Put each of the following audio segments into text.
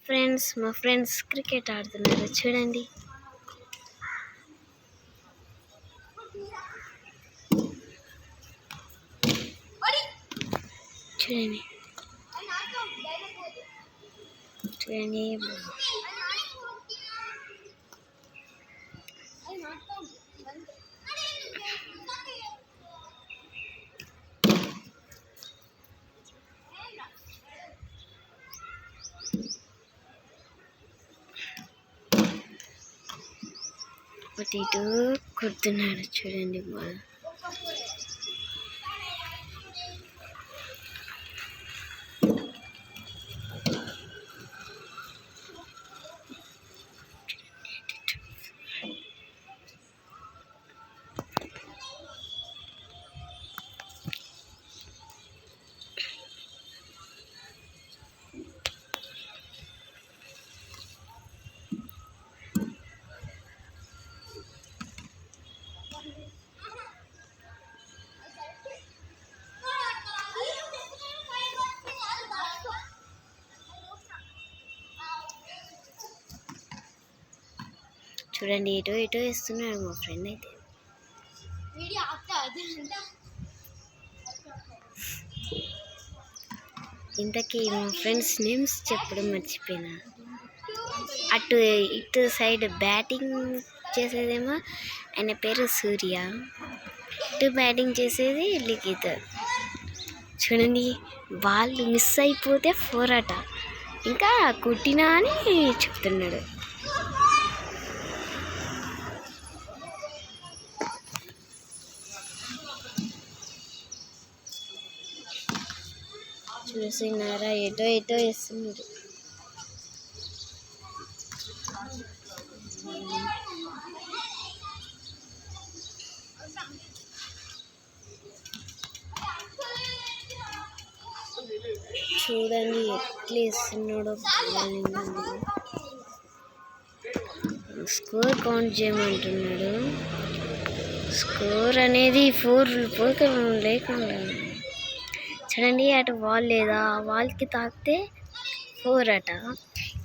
Friends, మా friends cricket ఆడుతున్నారు చూడండి. చూడండి చూడండి అటు ఇటు కొడుతున్నాడు చూడండి. బాల్ చూడండి, ఇటు ఇటు వేస్తున్నాడు మా ఫ్రెండ్. అయితే ఇంతకీ మా ఫ్రెండ్స్ నేమ్స్ చెప్పడం మర్చిపోయినా. అటు ఇటు సైడ్ బ్యాటింగ్ చేసేదేమో ఆయన పేరు సూర్య, ఇటు బ్యాటింగ్ చేసేది లిఖిత్. చూడండి, బాల్ మిస్ అయిపోతే 4 అట, ఇంకా కొట్టినా అని చెప్తున్నాడు. చూసినారా, ఎటో ఎటో వేస్తున్నారు. చూడండి ఎట్లా వేస్తున్నాడో. స్కోర్ కౌంట్ చేయమంటున్నాడు. స్కోర్ అనేది 4 లేకుండా. చూడండి, అటు వాల్ లేదా, ఆ వాల్కి తాకితే 4 అట,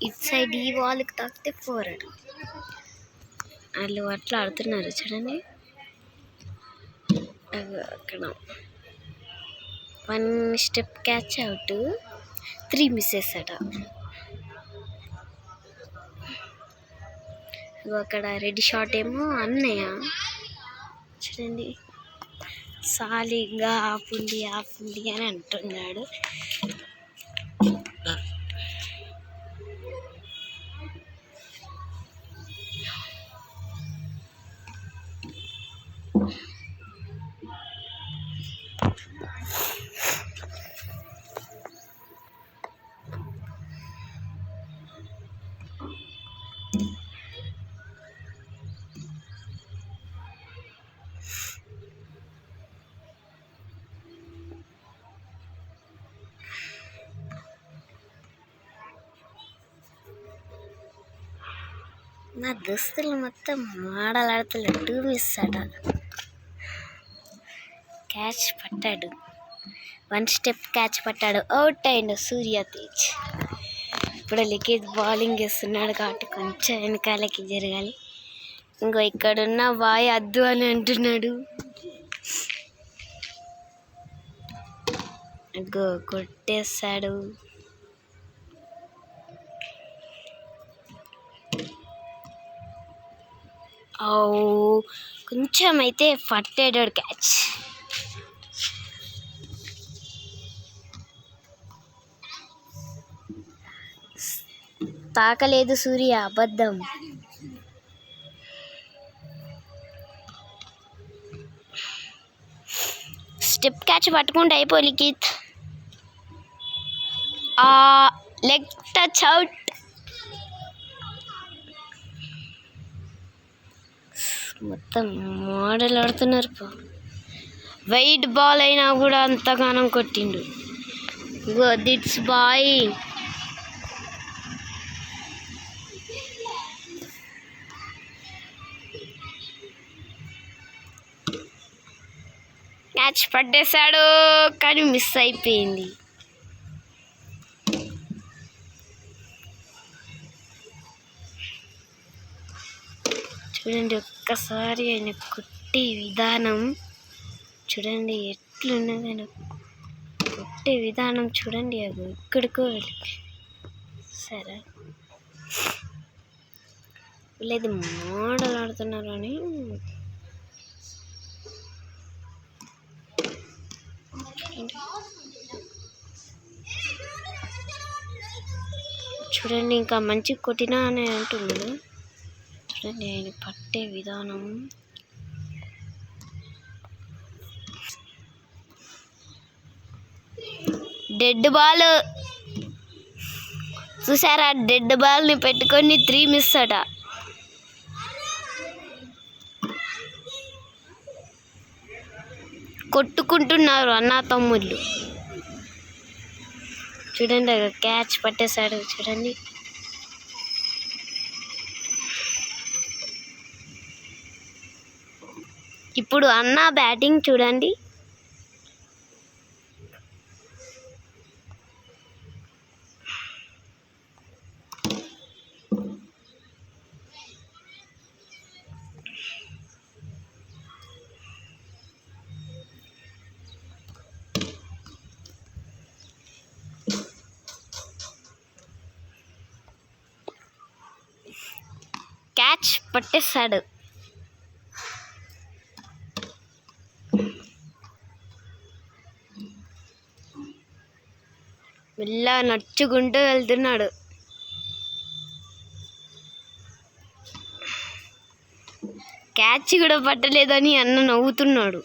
ఇటు సైడ్ ఈ వాల్కి తాకితే 4 అట. వాళ్ళు అట్లా ఆడుతున్నారు చూడండి. అక్కడ 1 స్టెప్ క్యాచ్ అవుట్, 3 మిస్సెస్ అట. అక్కడ రెడ్ షాట్ ఏమో అన్నయ్య. చూడండి, సాలిగా ఆపుండి అని అంటున్నాడు. నా దోస్తులు మొత్తం మాడలాడుతలే. 2 మిస్ అట. క్యాచ్ పట్టాడు, 1 స్టెప్ క్యాచ్ పట్టాడు, అవుట్ అయిండు సూర్య తేజ్. ఇప్పుడు లిఖిత్ బౌలింగ్ వేస్తున్నాడు కాబట్టి కొంచెం వెనకాలకి జరగాలి. ఇంకో ఇక్కడున్న బాయ్ అద్దు అని అంటున్నాడు. కొట్టేశాడు. కొంచెం అయితే పట్టాడు క్యాచ్. తాకలేదు సూర్య, అబద్ధం. స్టెప్ క్యాచ్ పట్టుకుంటే అయిపోయి లిఖిత్. Leg touch out. మొత్తం మోడల్ ఆడుతున్నారు. వైట్ బాల్ అయినా కూడా అంతగానం కొట్టిండు. ఇగో దిట్స్ బాయ్. క్యాచ్ పట్టేశాడు కానీ మిస్ అయిపోయింది. చూడండి ఒక్కసారి ఆయన కొట్టే విధానం చూడండి, ఎట్లున్నది ఆయన కొట్టే విధానం చూడండి. అది ఎక్కడికో వెళ్ళి సరే వీళ్ళది మోడల్ ఆడుతున్నారు అని చూడండి. ఇంకా మంచి కొట్టినా అని అంటున్నాడు. చూడండి ఆయన పట్టే విధానం. డెడ్ బాల్ చూసారా, డెడ్ బాల్ని పెట్టుకొని 3 మిస్ అట. కొట్టుకుంటున్నారు అన్న తమ్ముళ్ళు. చూడండి క్యాచ్ పట్టేశాడు. చూడండి ఇప్పుడు అన్న బ్యాటింగ్ చూడండి. క్యాచ్ పట్టేశాడు. మెల్ల నడుచుకుంటూ వెళ్తున్నాడు. క్యాచ్ కూడా పట్టలేదని అన్న నవ్వుతున్నాడు.